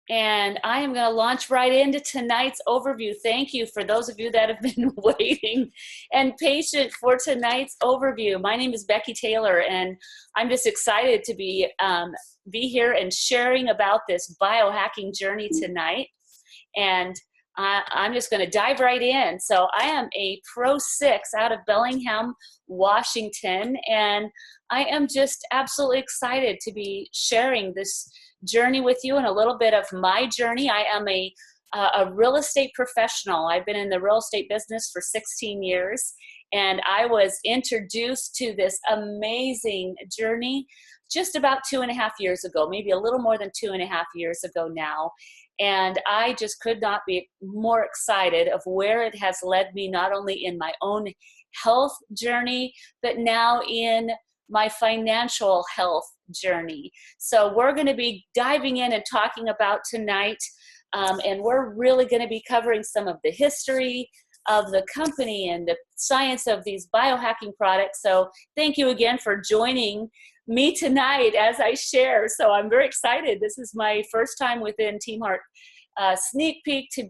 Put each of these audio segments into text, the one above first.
And I am going to launch right into tonight's overview. Thank you for those of you that have been waiting and patient for tonight's overview. My name is Becki Taylor, and I'm just excited to be here and sharing about this biohacking journey tonight. And I'm just going to dive right in. So I am a Pro 6 out of Bellingham, Washington, and I am just absolutely excited to be sharing this journey with you and a little bit of my journey. I am a real estate professional. I've been in the real estate business for 16 years, and I was introduced to this amazing journey just about 2.5 years ago, maybe a little more than 2.5 years ago now. And I just could not be more excited of where it has led me, not only in my own health journey, but now in my financial health journey. So we're going to be diving in and talking about tonight, and we're really going to be covering some of the history of the company and the science of these biohacking products. So thank you again for joining me tonight as I share. So I'm very excited. This is my first time within Team Heart Sneak Peek to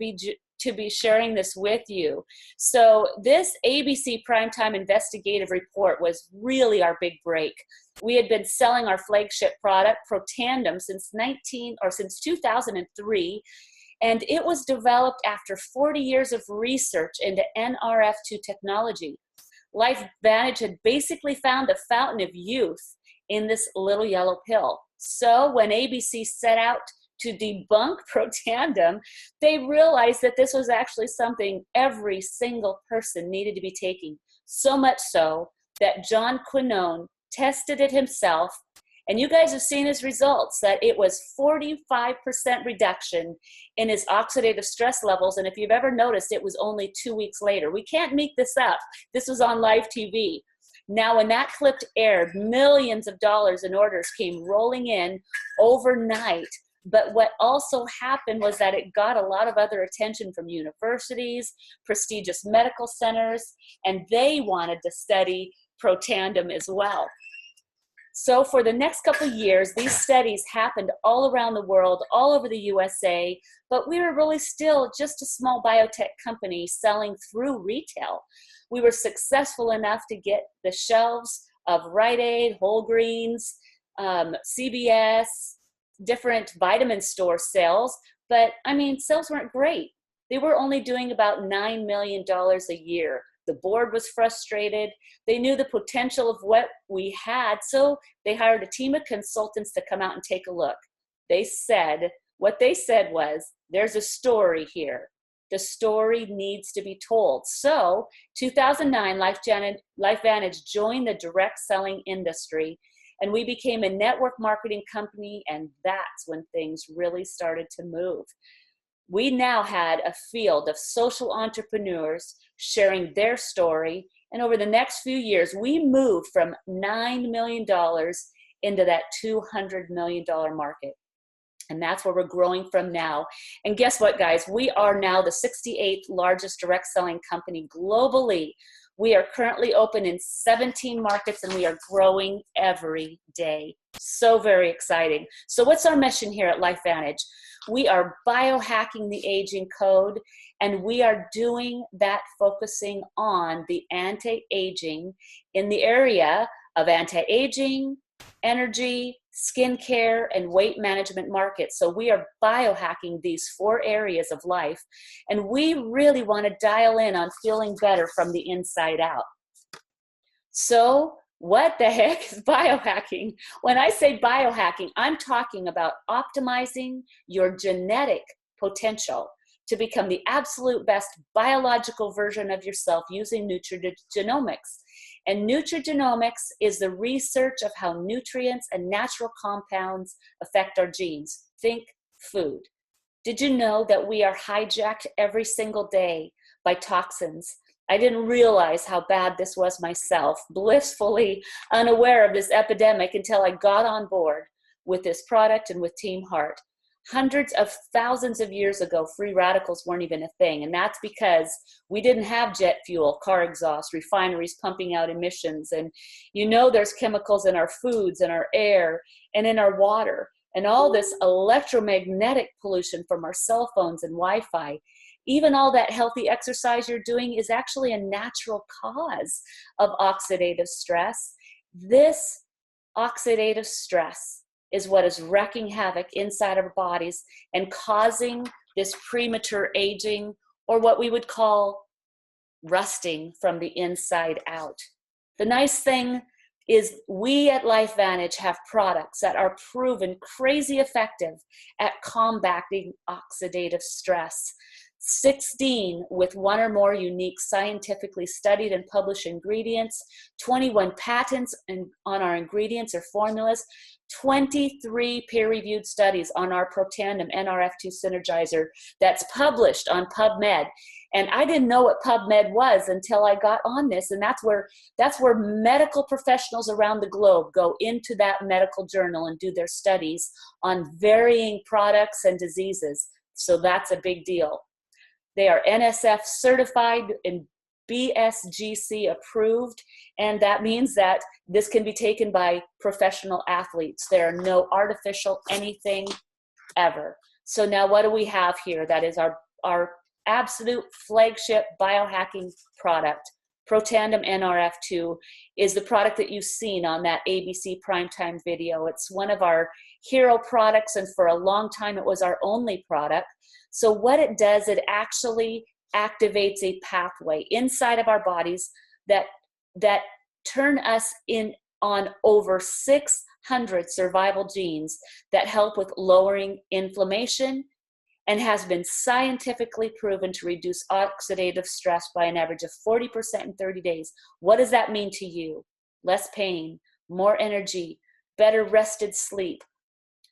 be sharing this with you. So this ABC Primetime Investigative Report was really our big break. We had been selling our flagship product, Protandim, since 2003, and it was developed after 40 years of research into Nrf2 technology. LifeVantage had basically found the fountain of youth in this little yellow pill. So when ABC set out to debunk Protandim, they realized that this was actually something every single person needed to be taking. So much so that John Quinone tested it himself, and you guys have seen his results, that it was 45% reduction in his oxidative stress levels. And if you've ever noticed, it was only 2 weeks later. We can't make this up. This was on live TV. Now, when that clip aired, millions of dollars in orders came rolling in overnight. But what also happened was that it got a lot of other attention from universities, prestigious medical centers, and they wanted to study Protandim as well. So for the next couple of years, these studies happened all around the world, all over the USA, but we were really still just a small biotech company selling through retail. We were successful enough to get the shelves of Rite Aid, Whole Greens, CVS, different vitamin store sales, but I mean, sales weren't great. They were only doing about $9 million a year. The board was frustrated. They knew the potential of what we had, so they hired a team of consultants to come out and take a look. What they said was, there's a story here. The story needs to be told. So 2009, LifeVantage joined the direct selling industry, and we became a network marketing company, and that's when things really started to move. We now had a field of social entrepreneurs sharing their story, and over the next few years, we moved from $9 million into that $200 million market. And that's where we're growing from now. And guess what, guys? We are now the 68th largest direct selling company globally. We are currently open in 17 markets, and we are growing every day. So very exciting. So what's our mission here at LifeVantage? We are biohacking the aging code, and we are doing that focusing on the anti-aging in the area of anti-aging, energy, skincare, and weight management markets. So we are biohacking these 4 areas of life, and we really want to dial in on feeling better from the inside out. So what the heck is biohacking? When I say biohacking, I'm talking about optimizing your genetic potential to become the absolute best biological version of yourself using nutrigenomics. And nutrigenomics is the research of how nutrients and natural compounds affect our genes. Think food. Did you know that we are hijacked every single day by toxins? I didn't realize how bad this was myself, blissfully unaware of this epidemic until I got on board with this product and with Team Heart. Hundreds of thousands of years ago, free radicals weren't even a thing, and that's because we didn't have jet fuel, car exhaust, refineries pumping out emissions, and you know there's chemicals in our foods, in our air, and in our water. and all this electromagnetic pollution from our cell phones and Wi-Fi, even all that healthy exercise you're doing is actually a natural cause of oxidative stress. This oxidative stress is what is wreaking havoc inside our bodies and causing this premature aging, or what we would call rusting from the inside out. The nice thing is we at LifeVantage have products that are proven crazy effective at combating oxidative stress. 16 with one or more unique scientifically studied and published ingredients, 21 patents on our ingredients or formulas, 23 peer-reviewed studies on our Protandim Nrf2 Synergizer that's published on PubMed. And I didn't know what PubMed was until I got on this, and that's where medical professionals around the globe go into that medical journal and do their studies on varying products and diseases. So that's a big deal. They are NSF certified and BSGC approved, and that means that this can be taken by professional athletes. There are no artificial anything ever. So now what do we have here? That is our absolute flagship biohacking product. Protandim Nrf2 is the product that you've seen on that ABC primetime video. It's one of our hero products, and for a long time it was our only product. So what it does, it actually activates a pathway inside of our bodies that turn us in on over 600 survival genes that help with lowering inflammation, and has been scientifically proven to reduce oxidative stress by an average of 40% in 30 days. What does that mean to you? Less pain, more energy, better rested sleep.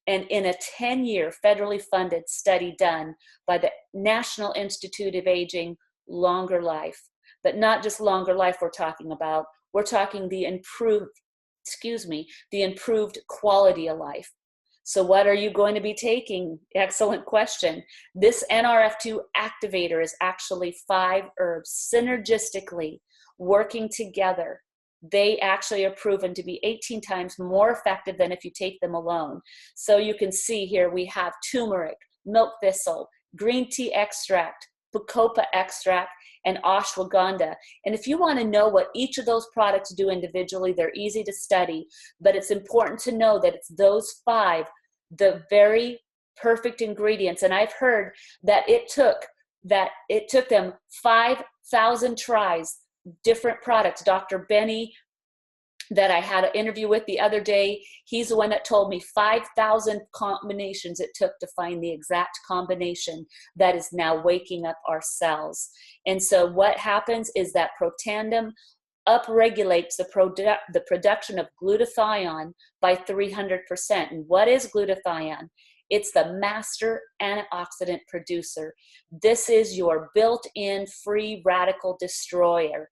And in a 10-year federally funded study done by the National Institute of Aging, longer life. But not just longer life we're talking about. We're talking the improved quality of life. So what are you going to be taking? Excellent question. This Nrf2 activator is actually 5 herbs synergistically working together. They actually are proven to be 18 times more effective than if you take them alone. So you can see here we have turmeric, milk thistle, green tea extract, bacopa extract, and ashwagandha. And if you want to know what each of those products do individually, they're easy to study, but it's important to know that it's those 5, the very perfect ingredients. And I've heard that it took them 5,000 tries, different products. Dr. Benny, that I had an interview with the other day, he's the one that told me 5,000 combinations it took to find the exact combination that is now waking up our cells. And so what happens is that Protandim upregulates the production of glutathione by 300%. And what is glutathione? It's the master antioxidant producer. This is your built-in free radical destroyer,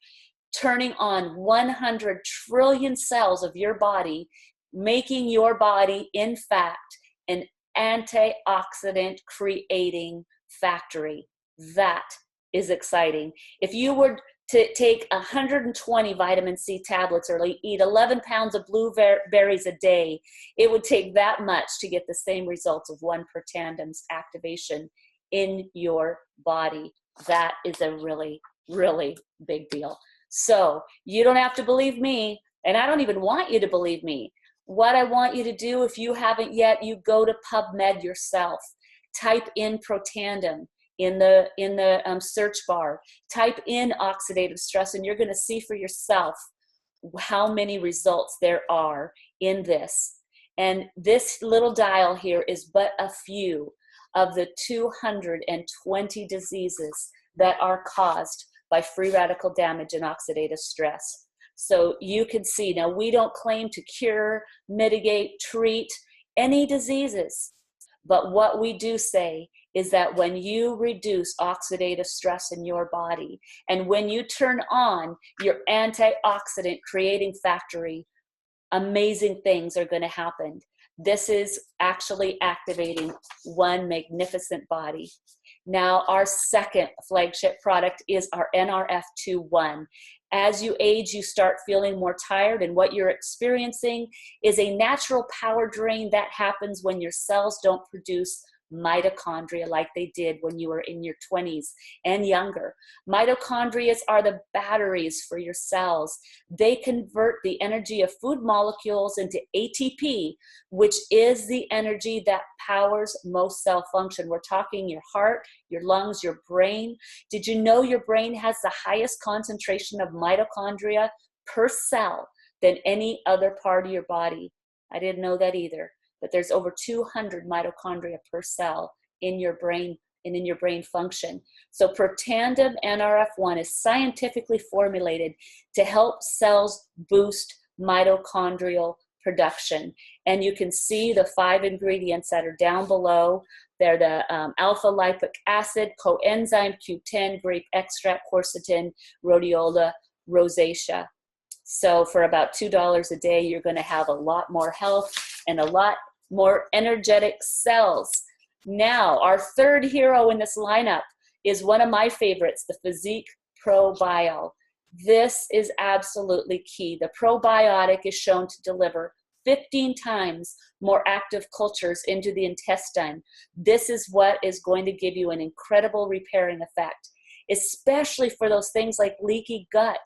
turning on 100 trillion cells of your body, making your body, in fact, an antioxidant creating factory. That is exciting. If you were to take 120 vitamin C tablets or eat 11 pounds of blueberries a day, it would take that much to get the same results of one Protandim's activation in your body. That is a really, really big deal. So you don't have to believe me, and I don't even want you to believe me. What I want you to do, if you haven't yet, you go to PubMed yourself. Type in Protandim in the search bar. Type in oxidative stress, and you're going to see for yourself how many results there are in this. And this little dial here is but a few of the 220 diseases that are caused by free radical damage and oxidative stress. So you can see, now we don't claim to cure, mitigate, treat any diseases, but what we do say is that when you reduce oxidative stress in your body, and when you turn on your antioxidant creating factory, amazing things are going to happen. This is actually activating one magnificent body. Now, our second flagship product is our Nrf2 One. As you age, you start feeling more tired, and what you're experiencing is a natural power drain that happens when your cells don't produce mitochondria like they did when you were in your 20s and younger. Mitochondria are the batteries for your cells. They convert the energy of food molecules into ATP, which is the energy that powers most cell function. We're talking your heart, your lungs, your brain. Did you know your brain has the highest concentration of mitochondria per cell than any other part of your body? I didn't know that either. But there's over 200 mitochondria per cell in your brain and in your brain function. So Protandim Nrf2 is scientifically formulated to help cells boost mitochondrial production. And you can see the 5 ingredients that are down below. They're the alpha lipoic acid, coenzyme Q10, grape extract, quercetin, rhodiola, rosacea. So for about $2 a day, you're going to have a lot more health and a lot more energetic cells. Now, our third hero in this lineup is one of my favorites, the Physique Probio. This is absolutely key. The probiotic is shown to deliver 15 times more active cultures into the intestine. This is what is going to give you an incredible repairing effect, especially for those things like leaky gut,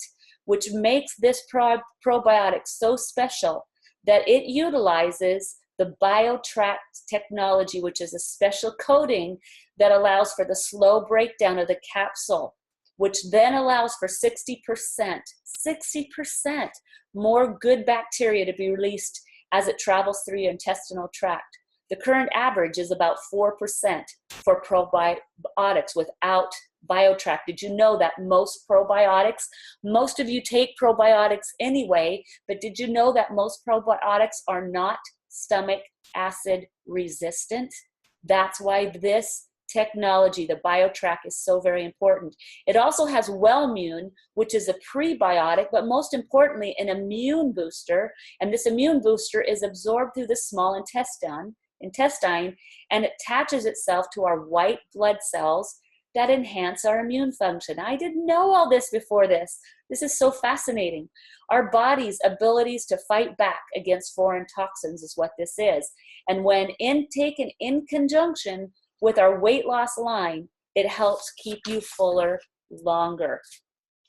which makes this probiotic so special that it utilizes the BioTrack technology, which is a special coating that allows for the slow breakdown of the capsule, which then allows for 60% more good bacteria to be released as it travels through your intestinal tract. The current average is about 4% for probiotics without BioTrack. Did you know that most of you take probiotics anyway, but did you know that most probiotics are not stomach acid resistant? That's why this technology, the BioTrack, is so very important. It also has Wellmune, which is a prebiotic, but most importantly, an immune booster. And this immune booster is absorbed through the small intestine, and it attaches itself to our white blood cells that enhance our immune function. I didn't know all this before this. This is so fascinating. Our body's abilities to fight back against foreign toxins is what this is. And when taken in conjunction with our weight loss line, it helps keep you fuller longer.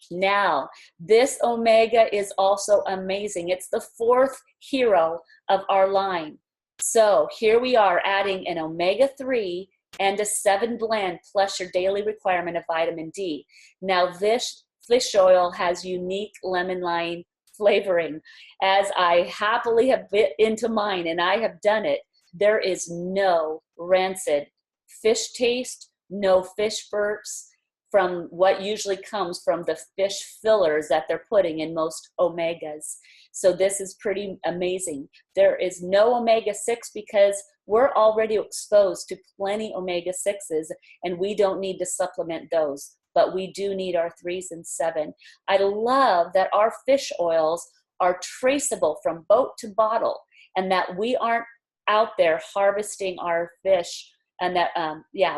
Now, this omega is also amazing. It's the fourth hero of our line. So here we are adding an omega-3 and a 7 blend plus your daily requirement of vitamin D. Now this fish oil has unique lemon lime flavoring. As I happily have bit into mine, and I have done it, there is no rancid fish taste, no fish burps from what usually comes from the fish fillers that they're putting in most omegas. So this is pretty amazing. There is no omega-6 because we're already exposed to plenty omega-6s and we don't need to supplement those, but we do need our 3s and 7. I love that our fish oils are traceable from boat to bottle and that we aren't out there harvesting our fish, and that,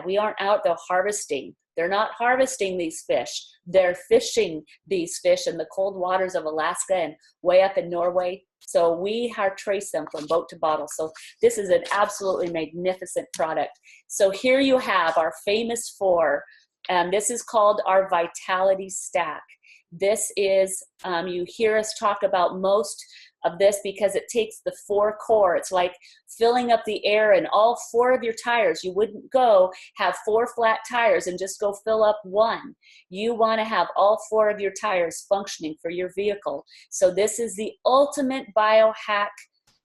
we aren't out there harvesting. They're not harvesting these fish. They're fishing these fish in the cold waters of Alaska and way up in Norway. So we trace them from boat to bottle. So this is an absolutely magnificent product. So here you have our famous 4. This is called our Vitality Stack. This is, you hear us talk about most of this because it takes the 4 core. It's like filling up the air in all 4 of your tires. You wouldn't go have 4 flat tires and just go fill up 1. You want to have all 4 of your tires functioning for your vehicle. So this is the ultimate biohack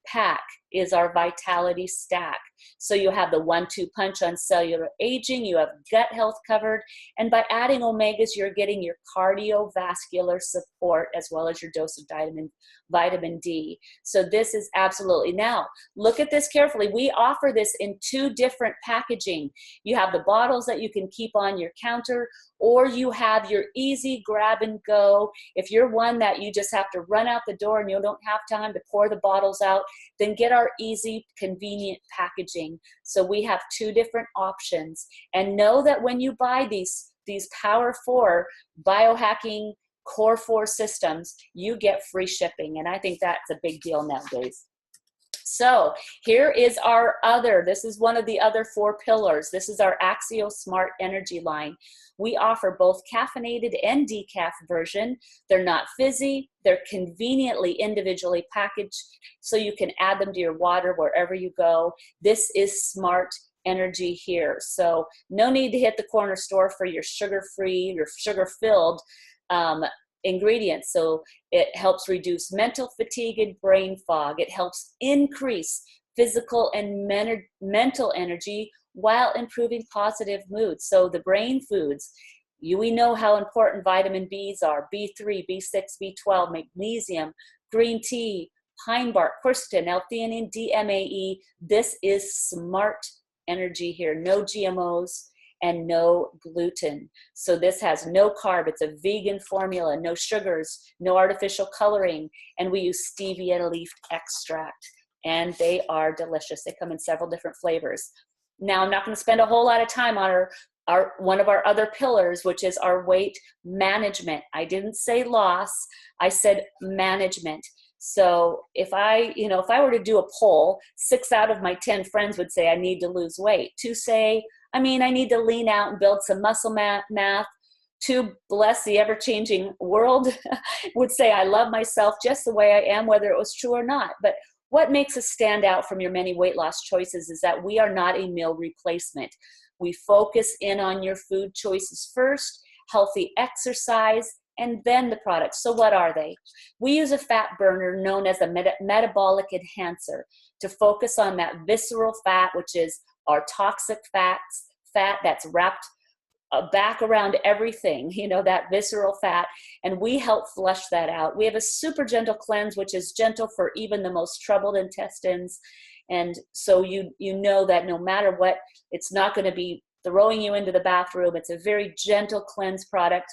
pack, is our Vitality Stack. So you have the 1-2 punch on cellular aging, you have gut health covered, and by adding omegas, you're getting your cardiovascular support as well as your dose of vitamin D. So this is absolutely, now look at this carefully. We offer this in 2 different packaging. You have the bottles that you can keep on your counter, or you have your easy grab and go. If you're one that you just have to run out the door and you don't have time to pour the bottles out, then get our easy, convenient packaging. So we have 2 different options. And know that when you buy these Power 4 biohacking core 4 systems, you get free shipping. And I think that's a big deal nowadays. So here is this is one of the other 4 pillars. This is our Axio Smart Energy line. We offer both caffeinated and decaf version. They're not fizzy. They're conveniently individually packaged, so you can add them to your water wherever you go. This is smart energy here. So no need to hit the corner store for your sugar-free, your sugar-filled ingredients. So it helps reduce mental fatigue and brain fog. It helps increase physical and mental energy while improving positive mood. So the brain foods, we know how important vitamin B's are: B3, B6, B12, magnesium, green tea, pine bark, quercetin, L-theanine, DMAE. This is smart energy here. No GMOs and no gluten. So this has no carb. It's a vegan formula, no sugars, no artificial coloring, and we use stevia leaf extract, and they are delicious. They come in several different flavors. Now, I'm not going to spend a whole lot of time on one of our other pillars, which is our weight management. I didn't say loss, I said management. So if I were to do a poll, 6 out of my 10 friends would say I need to lose weight. 2 say, I need to lean out and build some muscle mass. 2, bless the ever-changing world, would say I love myself just the way I am, whether it was true or not. But what makes us stand out from your many weight loss choices is that we are not a meal replacement. We focus in on your food choices first, healthy exercise, and then the products. So what are they? We use a fat burner known as a metabolic enhancer to focus on that visceral fat, which is our toxic fat that's wrapped back around everything, that visceral fat, and we help flush that out. We have a super gentle cleanse, which is gentle for even the most troubled intestines. And so you know that no matter what, it's not going to be throwing you into the bathroom. It's a very gentle cleanse product.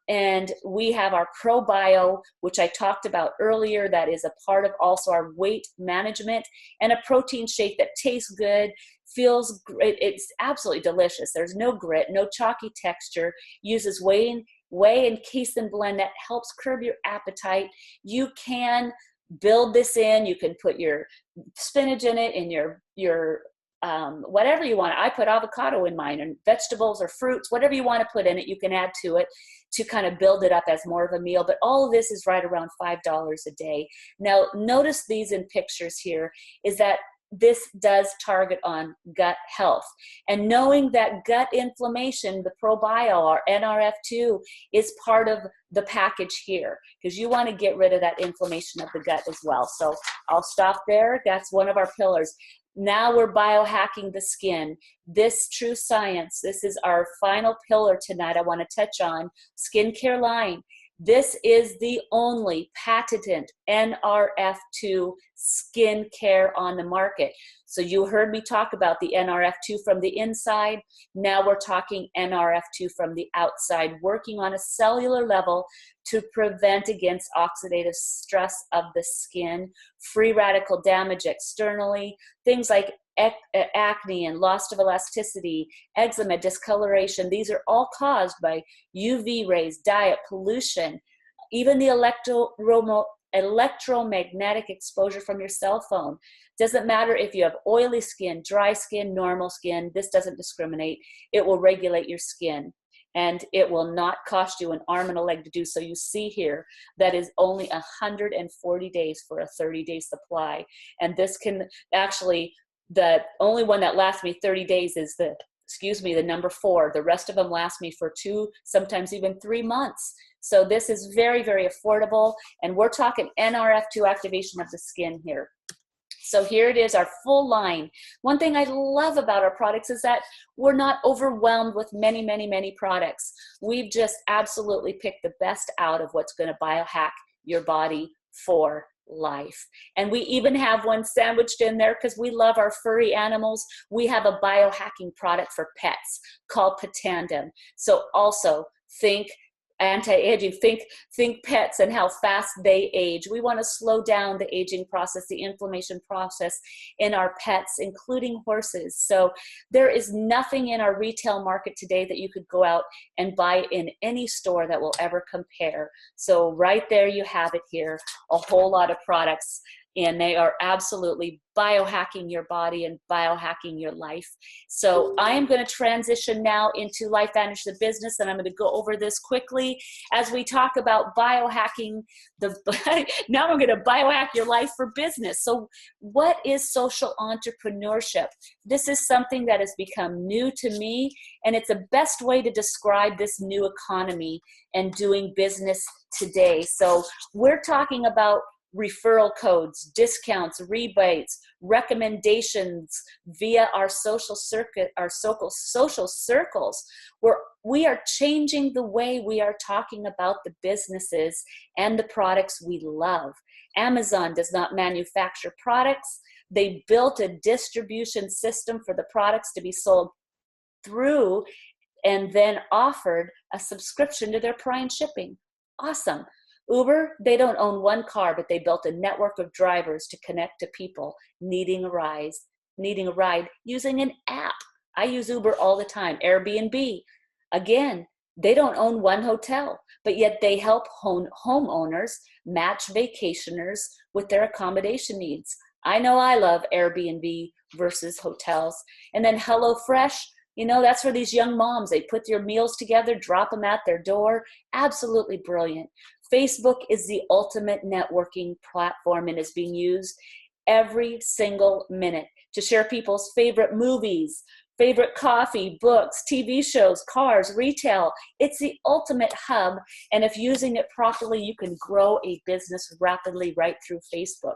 And we have our ProBio, which I talked about earlier, that is a part of also our weight management, and a protein shake that tastes good, feels great. It's absolutely delicious. There's no grit, no chalky texture, uses whey and casein blend that helps curb your appetite. You can build this in. You can put your spinach in it, and your whatever you want. I put avocado in mine, and vegetables or fruits, whatever you want to put in it, you can add to it to kind of build it up as more of a meal. But all of this is right around $5 a day. Now, notice these in pictures here is that this does target on gut health. And knowing that gut inflammation, the ProBio or Nrf2 is part of the package here, because you want to get rid of that inflammation of the gut as well. So I'll stop there. That's one of our pillars. Now we're biohacking the skin. This True Science, this is our final pillar tonight I want to touch on, skincare line. This is the only patented Nrf2 skincare on the market. So you heard me talk about the Nrf2 from the inside. Now we're talking Nrf2 from the outside, working on a cellular level to prevent against oxidative stress of the skin, free radical damage externally, things like acne and loss of elasticity, eczema, discoloration. These are all caused by UV rays, diet, pollution, even the electromagnetic exposure from your cell phone. Doesn't matter if you have oily skin, dry skin, normal skin. This doesn't discriminate. It will regulate your skin, and it will not cost you an arm and a leg to do so. You see here that is only 140 days for a 30-day supply. And this can actually, the only one that lasts me 30 days is the number 4. The rest of them last me for 2, sometimes even 3 months. So this is very, very affordable. And we're talking Nrf2 activation of the skin here. So here it is, our full line. One thing I love about our products is that we're not overwhelmed with many, many, many products. We've just absolutely picked the best out of what's going to biohack your body for life. And we even have one sandwiched in there because we love our furry animals. We have a biohacking product for pets called Protandim. So also think anti-aging. Think pets and how fast they age. We want to slow down the aging process, the inflammation process in our pets, including horses. So there is nothing in our retail market today that you could go out and buy in any store that will ever compare. So right there you have it here, a whole lot of products, and they are absolutely biohacking your body and biohacking your life. So I am going to transition now into LifeVantage, the business, and I'm going to go over this quickly as we talk about biohacking. Now I'm going to biohack your life for business. So what is social entrepreneurship? This is something that has become new to me, and it's the best way to describe this new economy and doing business today. So we're talking about referral codes, discounts, rebates, recommendations via our social circuit, our social circles, where we are changing the way we are talking about the businesses and the products we love. Amazon does not manufacture products. They built a distribution system for the products to be sold through and then offered a subscription to their Prime shipping. Awesome. Uber, they don't own one car, but they built a network of drivers to connect to people needing a ride using an app. I use Uber all the time. Airbnb, again, they don't own one hotel, but yet they help homeowners match vacationers with their accommodation needs. I know I love Airbnb versus hotels. And then HelloFresh, you know, that's for these young moms. They put your meals together, drop them at their door. Absolutely brilliant. Facebook is the ultimate networking platform and is being used every single minute to share people's favorite movies, favorite coffee, books, TV shows, cars, retail. It's the ultimate hub. And if using it properly, you can grow a business rapidly right through Facebook.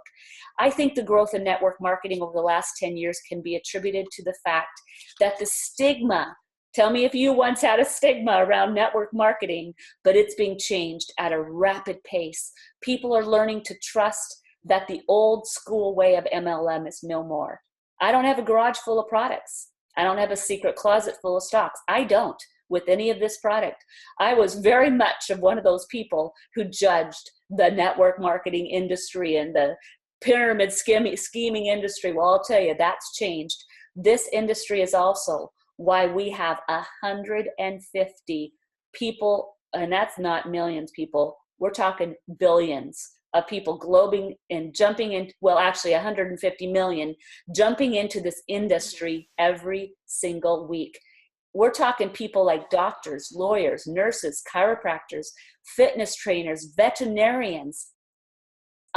I think the growth in network marketing over the last 10 years can be attributed to the fact that the stigma, tell me if you once had a stigma around network marketing, but it's being changed at a rapid pace. People are learning to trust that the old school way of MLM is no more. I don't have a garage full of products. I don't have a secret closet full of stocks. I don't with any of this product. I was very much of one of those people who judged the network marketing industry and the pyramid scheming industry. Well, I'll tell you, that's changed. This industry is also why we have 150 people, and that's not millions people, we're talking billions of people globing and jumping in, well, actually 150 million jumping into this industry every single week. We're talking people like doctors, lawyers, nurses, chiropractors, fitness trainers, veterinarians.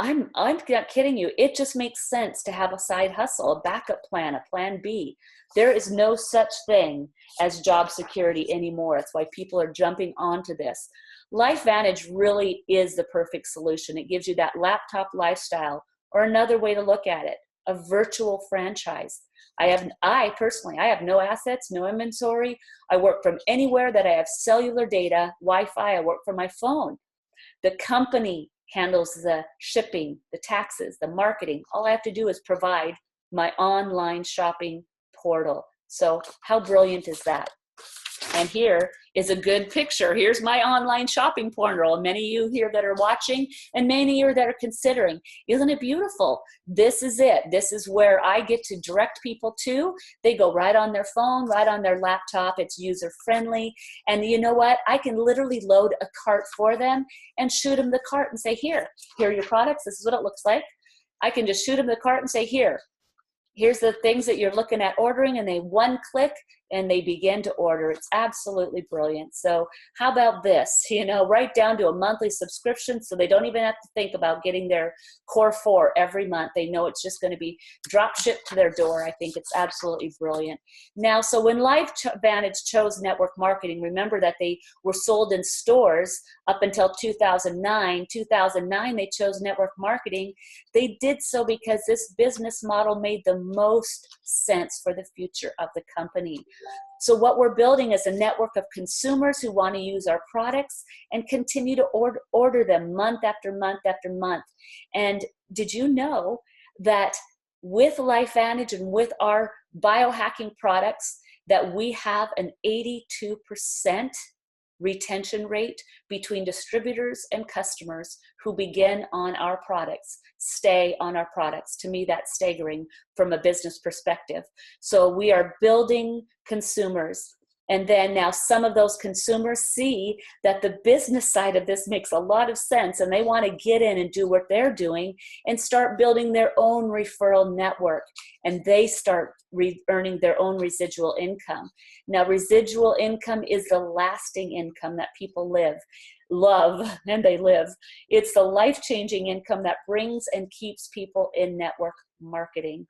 I'm not kidding you. It just makes sense to have a side hustle, a backup plan, a plan B. There is no such thing as job security anymore. That's why people are jumping onto this. LifeVantage really is the perfect solution. It gives you that laptop lifestyle, or another way to look at it, a virtual franchise. I personally have no assets, no inventory. I work from anywhere that I have cellular data, Wi-Fi. I work from my phone. The company handles the shipping, the taxes, the marketing. All I have to do is provide my online shopping portal. So how brilliant is that? And here is a good picture. Here's my online shopping portal. Many of you here that are watching and many of you that are considering. Isn't it beautiful? This is it. This is where I get to direct people to. They go right on their phone, right on their laptop. It's user friendly. And you know what? I can literally load a cart for them and shoot them the cart and say, here are your products. This is what it looks like. I can just shoot them the cart and say, here's the things that you're looking at ordering, and they one click and they begin to order. It's absolutely brilliant. So how about this? You know, right down to a monthly subscription, so they don't even have to think about getting their Core 4 every month. They know it's just going to be drop shipped to their door. I think it's absolutely brilliant. Now, so when LifeVantage chose network marketing, remember that they were sold in stores up until 2009. 2009, they chose network marketing. They did so because this business model made the most sense for the future of the company. So what we're building is a network of consumers who want to use our products and continue to order them month after month after month. And did you know that with LifeVantage and with our biohacking products that we have an 82% retention rate between distributors and customers who begin on our products, stay on our products. To me, that's staggering from a business perspective. So we are building consumers. And then now some of those consumers see that the business side of this makes a lot of sense, and they want to get in and do what they're doing and start building their own referral network. And they start earning their own residual income. Now, residual income is the lasting income that people love, and they live. It's the life-changing income that brings and keeps people in network marketing.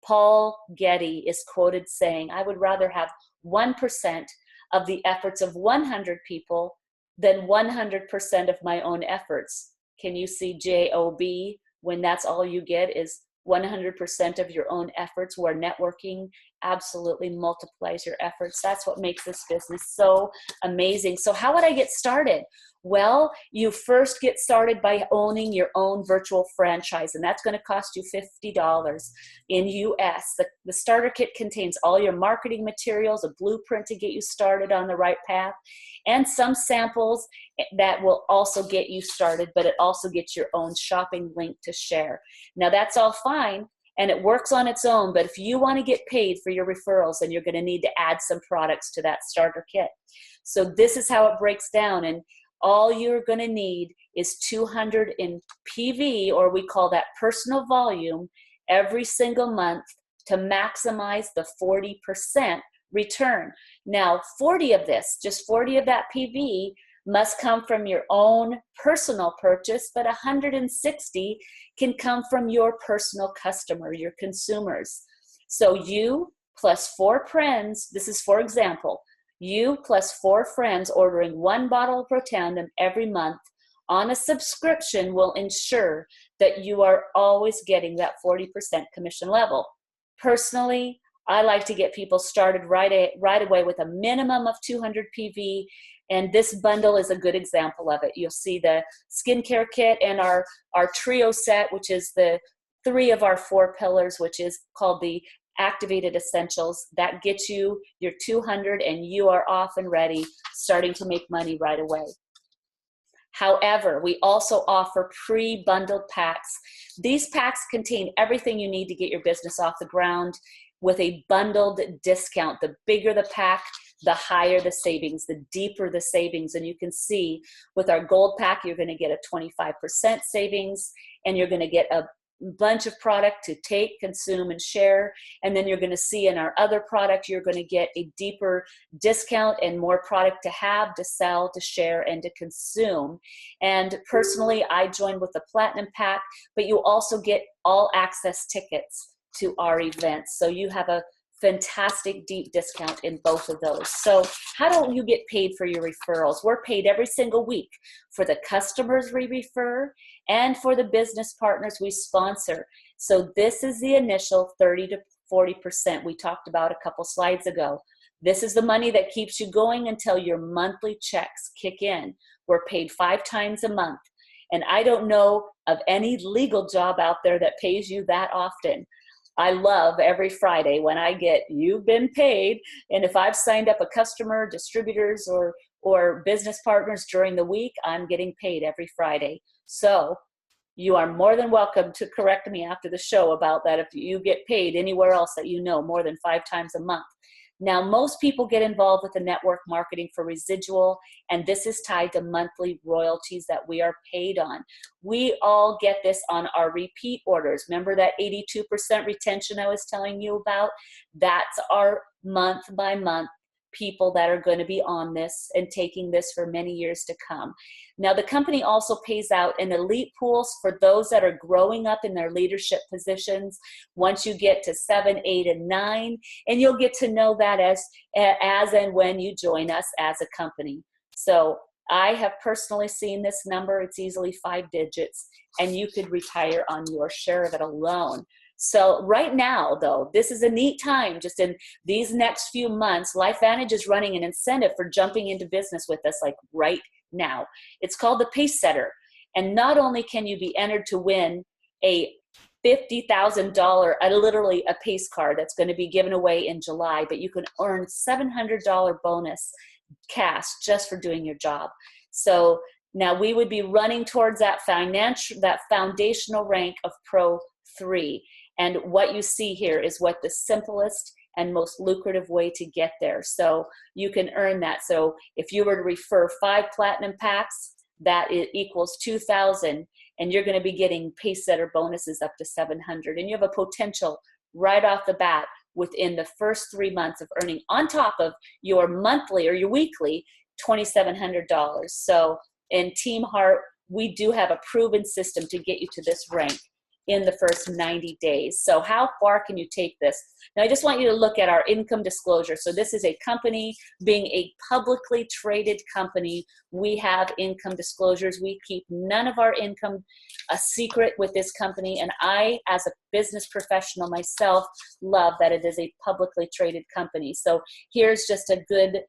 Paul Getty is quoted saying, "I would rather have 1% of the efforts of 100 people than 100% of my own efforts." Can you see JOB when that's all you get is 100% of your own efforts, where networking absolutely multiplies your efforts? That's what makes this business so amazing. So how would I get started? Well, you first get started by owning your own virtual franchise, and that's going to cost you $50 in US. The starter kit contains all your marketing materials, a blueprint to get you started on the right path, and some samples that will also get you started, but it also gets your own shopping link to share. Now, that's all fine, and it works on its own, but if you want to get paid for your referrals, then you're going to need to add some products to that starter kit. So this is how it breaks down, and all you're going to need is 200 in PV, or we call that personal volume, every single month to maximize the 40% return. Now, 40 of this, just 40 of that PV must come from your own personal purchase, but 160 can come from your personal customer, your consumers. So you plus 4 friends, this is for example, you plus 4 friends ordering 1 bottle of Protandim every month on a subscription will ensure that you are always getting that 40% commission level. Personally, I like to get people started right away with a minimum of 200 PV, and this bundle is a good example of it. You'll see the skincare kit and our trio set, which is the 3 of our 4 pillars, which is called the Activated Essentials. That gets you your 200 and you are off and ready, starting to make money right away. However, we also offer pre-bundled packs. These packs contain everything you need to get your business off the ground with a bundled discount. The bigger the pack, the higher the savings, the deeper the savings. And you can see with our gold pack, you're going to get a 25% savings, and you're going to get a bunch of product to take, consume, and share. And then you're going to see in our other product, you're going to get a deeper discount and more product to have, to sell, to share, and to consume. And personally, I joined with the Platinum Pack, but you also get all access tickets to our events. So you have a fantastic deep discount in both of those. So how do you get paid for your referrals? We're paid every single week for the customers we refer and for the business partners we sponsor. So this is the initial 30 to 40% we talked about a couple slides ago. This is the money that keeps you going until your monthly checks kick in. We're paid 5 times a month. And I don't know of any legal job out there that pays you that often. I love every Friday when I get, "You've been paid." And if I've signed up a customer, distributors, or business partners during the week, I'm getting paid every Friday. So you are more than welcome to correct me after the show about that if you get paid anywhere else that you know more than 5 times a month. Now, most people get involved with the network marketing for residual, and this is tied to monthly royalties that we are paid on. We all get this on our repeat orders. Remember that 82% retention I was telling you about? That's our month by month people that are going to be on this and taking this for many years to come. Now, the company also pays out an elite pools for those that are growing up in their leadership positions once you get to 7, 8, and 9, and you'll get to know that as and when you join us as a company. So I have personally seen this number. It's easily 5 digits, and you could retire on your share of it alone. So right now, though, this is a neat time. Just in these next few months, LifeVantage is running an incentive for jumping into business with us, like right now. It's called the Pace Setter. And not only can you be entered to win a $50,000, literally a Pace card that's going to be given away in July, but you can earn $700 bonus cash just for doing your job. So now we would be running towards that foundational rank of Pro 3. And what you see here is what the simplest and most lucrative way to get there. So you can earn that. So if you were to refer 5 platinum packs, that equals 2,000, and you're going to be getting pace setter bonuses up to 700. And you have a potential right off the bat within the first 3 months of earning, on top of your monthly or your weekly, $2,700. So in Team Heart, we do have a proven system to get you to this rank in the first 90 days. So how far can you take this? Now, I just want you to look at our income disclosure. So this is a company, being a publicly traded company, we have income disclosures. We keep none of our income a secret with this company. And I, as a business professional myself, love that it is a publicly traded company. So here's just a good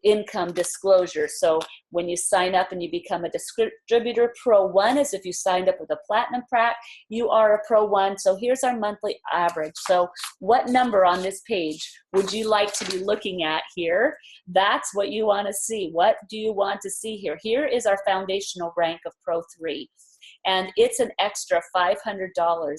income disclosure. So when you sign up and you become a distributor, Pro 1 is if you signed up with a platinum pack, you are a Pro 1. So here's our monthly average. So what number on this page would you like to be looking at here? That's what you want to see. What do you want to see here? Here is our foundational rank of Pro 3. And it's an extra $500.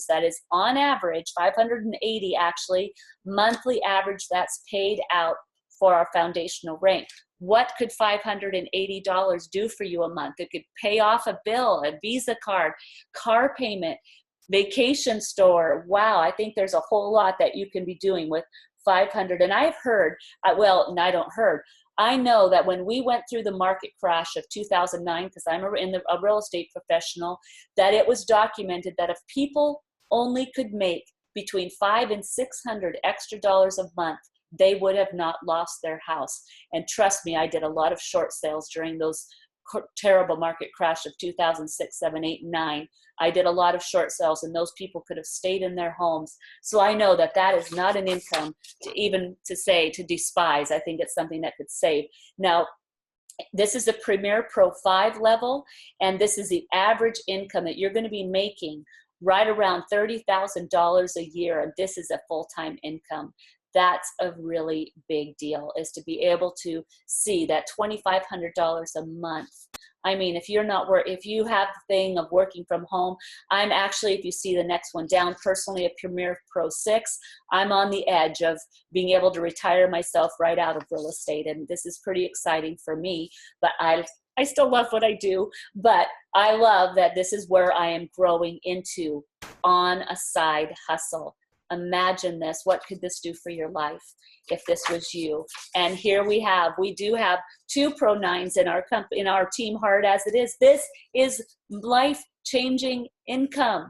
That is on average, $580 actually, monthly average that's paid out for our foundational rank. What could $580 do for you a month? It could pay off a bill, a Visa card, car payment, vacation store. Wow, I think there's a whole lot that you can be doing with 500. And I've heard, I know that when we went through the market crash of 2009, because I'm a real estate professional, that it was documented that if people only could make between $500 and $600 extra dollars a month, they would have not lost their house. And trust me, I did a lot of short sales during those terrible market crash of 2006, 7, 8, 9. I did a lot of short sales, and those people could have stayed in their homes. So I know that that is not an income to despise. I think it's something that could save. Now, this is a Premier Pro 5 level, and this is the average income that you're going to be making, right around $30,000 a year, and this is a full-time income. That's a really big deal, is to be able to see that $2,500 a month. I mean, if you have the thing of working from home, I'm actually, if you see the next one down, personally a Premier Pro 6, I'm on the edge of being able to retire myself right out of real estate. And this is pretty exciting for me, but I still love what I do, but I love that this is where I am growing into on a side hustle. Imagine this. What could this do for your life if this was you? And here we do have 2 Pro 9s in our Team Heart as it is. This is life-changing income.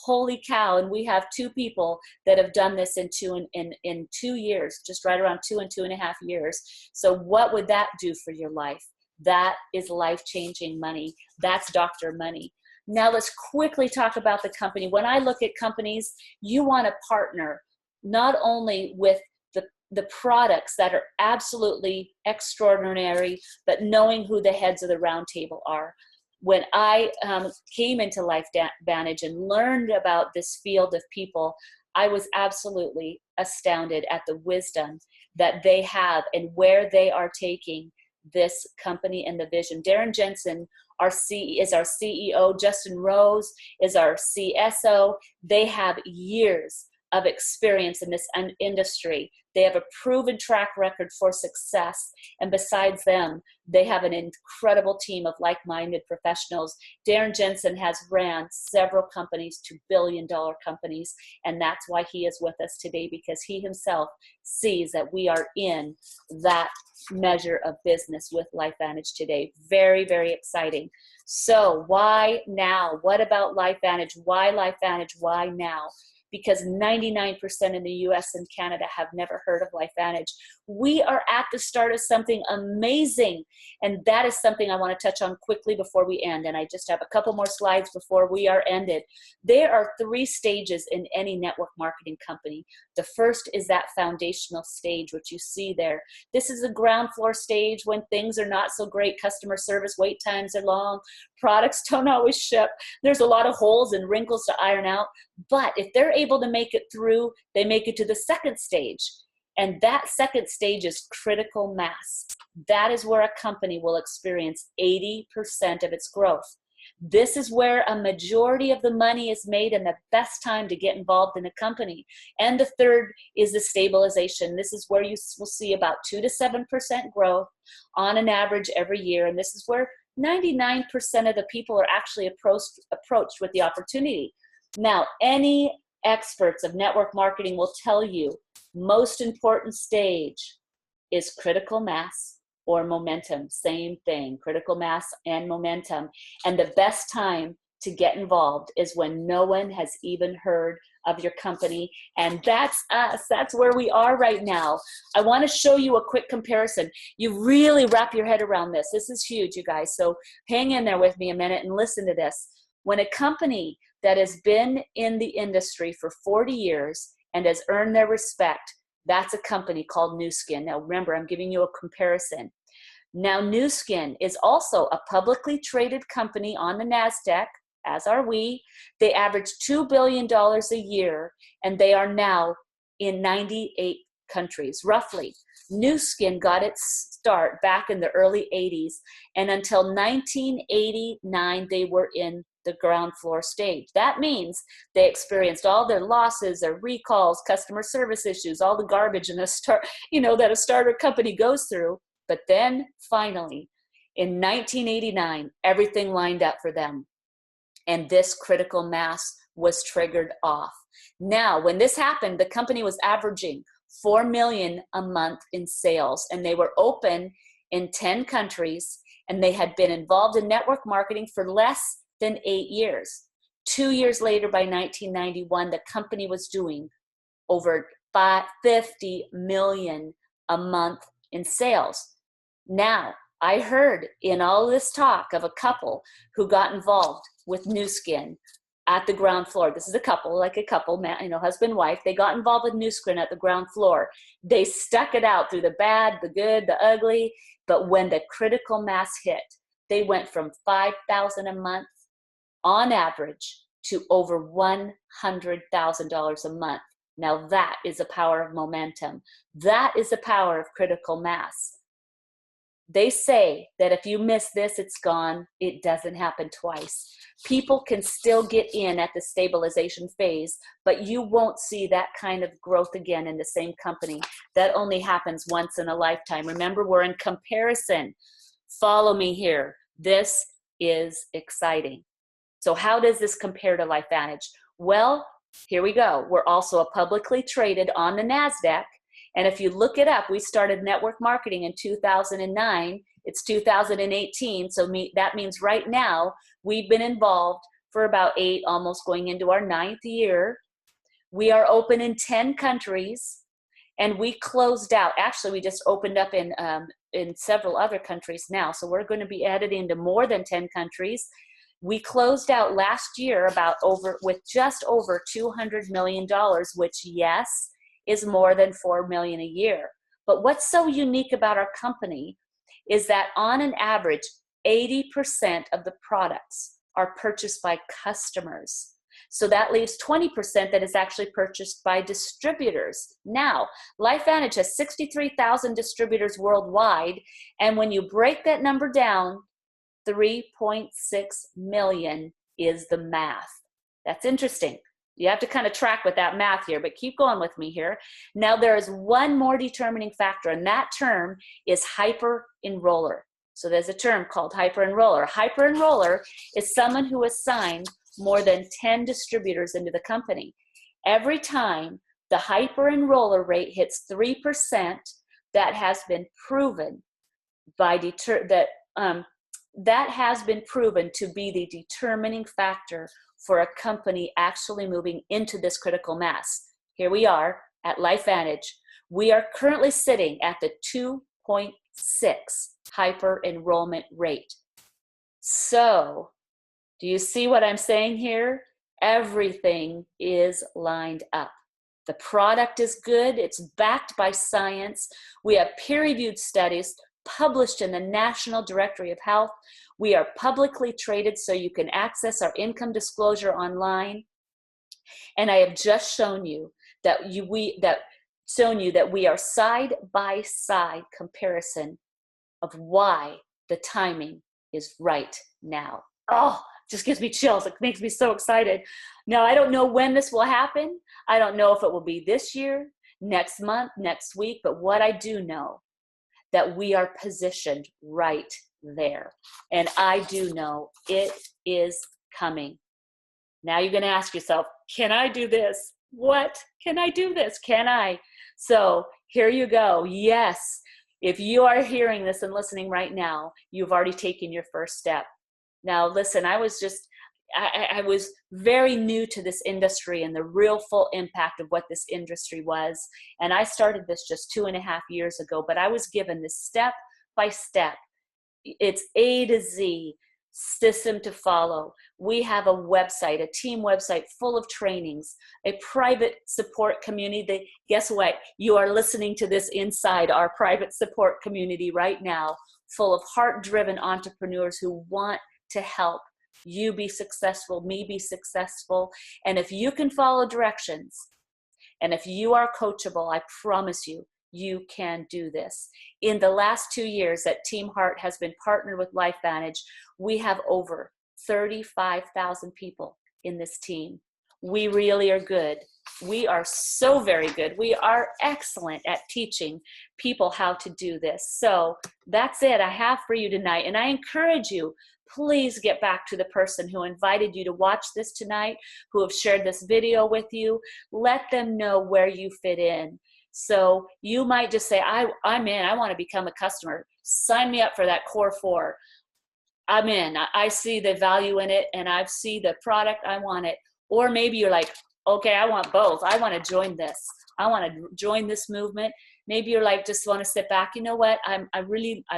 Holy cow. And we have 2 people that have done this in 2 years, just right around 2 and 2.5 years. So what would that do for your life? That is life-changing money. That's doctor money. Now let's quickly talk about the company. When I look at companies, you want to partner not only with the products that are absolutely extraordinary, but knowing who the heads of the round table are. When I came into LifeVantage and learned about this field of people, I was absolutely astounded at the wisdom that they have and where they are taking this company and the vision. Darren Jensen is our CEO. Justin Rose is our CSO. They have years of experience in this industry. They have a proven track record for success. And besides them, they have an incredible team of like-minded professionals. Darren Jensen has ran several companies to billion-dollar companies. And that's why he is with us today, because he himself sees that we are in that measure of business with LifeVantage today. Very, very exciting. So why now? What about LifeVantage? Why LifeVantage? Why now? Because 99% in the US and Canada have never heard of LifeVantage. We are at the start of something amazing. And that is something I want to touch on quickly before we end. And I just have a couple more slides before we are ended. There are 3 stages in any network marketing company. The first is that foundational stage, which you see there. This is the ground floor stage when things are not so great. Customer service wait times are long. Products don't always ship. There's a lot of holes and wrinkles to iron out. But if they're able to make it through, they make it to the second stage. And that second stage is critical mass. That is where a company will experience 80% of its growth. This is where a majority of the money is made and the best time to get involved in a company. And the third is the stabilization. This is where you will see about 2 to 7% growth on an average every year. And this is where 99% of the people are actually approached with the opportunity. Now, any experts of network marketing will tell you most important stage is critical mass or momentum. Same thing, critical mass and momentum. And the best time to get involved is when no one has even heard of your company. And that's us. That's where we are right now. I want to show you a quick comparison. You really wrap your head around this. This is huge, you guys. So hang in there with me a minute and listen to this. When a company that has been in the industry for 40 years and has earned their respect, that's a company called Nu Skin. Now remember, I'm giving you a comparison. Now, Nu Skin is also a publicly traded company on the NASDAQ, as are we. They average $2 billion a year, and they are now in 98 countries, roughly. Nu Skin got its start back in the early 80s, and until 1989, they were in the ground floor stage. That means they experienced all their losses, their recalls, customer service issues, all the garbage in that a starter company goes through. But then finally, in 1989, everything lined up for them. And this critical mass was triggered off. Now, when this happened, the company was averaging $4 million a month in sales, and they were open in 10 countries, and they had been involved in network marketing for less than 8 years. 2 years later, by 1991, the company was doing over $50 million a month in sales. Now, I heard in all this talk of a couple who got involved with Nu Skin at the ground floor. This is a couple, husband, wife. They got involved with Nu Skin at the ground floor. They stuck it out through the bad, the good, the ugly. But when the critical mass hit, they went from $5,000 a month on average to over $100,000 a month. Now that is the power of momentum. That is the power of critical mass. They say that if you miss this, it's gone. It doesn't happen twice. People can still get in at the stabilization phase, but you won't see that kind of growth again in the same company. That only happens once in a lifetime. Remember, we're in comparison. Follow me here. This is exciting. So how does this compare to LifeVantage? Well, here we go. We're also a publicly traded on the NASDAQ. And if you look it up, we started network marketing in 2009. It's 2018. So that means right now we've been involved for about 8, almost going into our 9th year. We are open in 10 countries, and we closed out. Actually, we just opened up in several other countries now. So we're going to be added into more than 10 countries. We closed out last year with just over $200 million, which, yes, is more than $4 million a year. But what's so unique about our company is that on an average, 80% of the products are purchased by customers. So that leaves 20% that is actually purchased by distributors. Now, LifeVantage has 63,000 distributors worldwide, and when you break that number down, 3.6 million is the math. That's interesting. You have to kind of track with that math here, but keep going with me here. Now, there is one more determining factor, and that term is hyper-enroller. So there's a term called hyper-enroller. Hyper-enroller is someone who has signed more than 10 distributors into the company. Every time the hyper-enroller rate hits 3%, that has been proven that has been proven to be the determining factor for a company actually moving into this critical mass. Here we are at LifeVantage. We are currently sitting at the 2.6 hyper enrollment rate. So, do you see what I'm saying here? Everything is lined up. The product is good. It's backed by science. We have peer-reviewed studies published in the National Directory of Health. We are publicly traded, so you can access our income disclosure online. And I have just shown you that shown you that we are side by side comparison of why the timing is right now. Oh, just gives me chills. It makes me so excited. Now, I don't know when this will happen. I don't know if it will be this year, next month, next week, but what I do know, that we are positioned right there. And I do know it is coming. Now you're going to ask yourself, can I do this? What? Can I do this? Can I? So here you go. Yes. If you are hearing this and listening right now, you've already taken your first step. Now, listen, I was very new to this industry and the real full impact of what this industry was. And I started this just 2.5 years ago, but I was given this step by step. It's A to Z system to follow. We have a website, a team website full of trainings, a private support community. Guess what? You are listening to this inside our private support community right now, full of heart-driven entrepreneurs who want to help you be successful, me be successful. And if you can follow directions, and if you are coachable, I promise you, you can do this. In the last 2 years that Team Heart has been partnered with LifeVantage, we have over 35,000 people in this team. We really are good. We are so very good. We are excellent at teaching people how to do this. So that's it I have for you tonight. And I encourage you, please get back to the person who invited you to watch this tonight, who have shared this video with you. Let them know where you fit in. So you might just say, I'm in, I want to become a customer. Sign me up for that core 4. I'm in, I see the value in it and I see the product, I want it. Or maybe you're like, okay, I want both. I want to join this. I want to join this movement. Maybe you're like, just want to sit back. You know what? I'm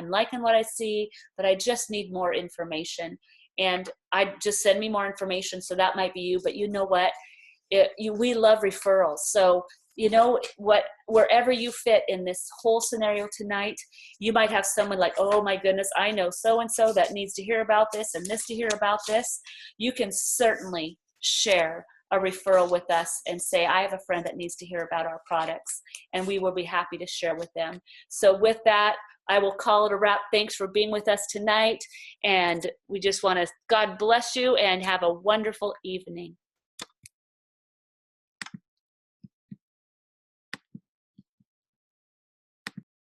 liking what I see, but I just need more information. And I just send me more information. So that might be you, but you know what? We love referrals. So you know what, wherever you fit in this whole scenario tonight, you might have someone like, oh my goodness, I know so-and-so that needs to hear about this and this to hear about this. You can certainly share a referral with us and say, I have a friend that needs to hear about our products, and we will be happy to share with them. So with that, I will call it a wrap. Thanks for being with us tonight. And we just want to, God bless you and have a wonderful evening.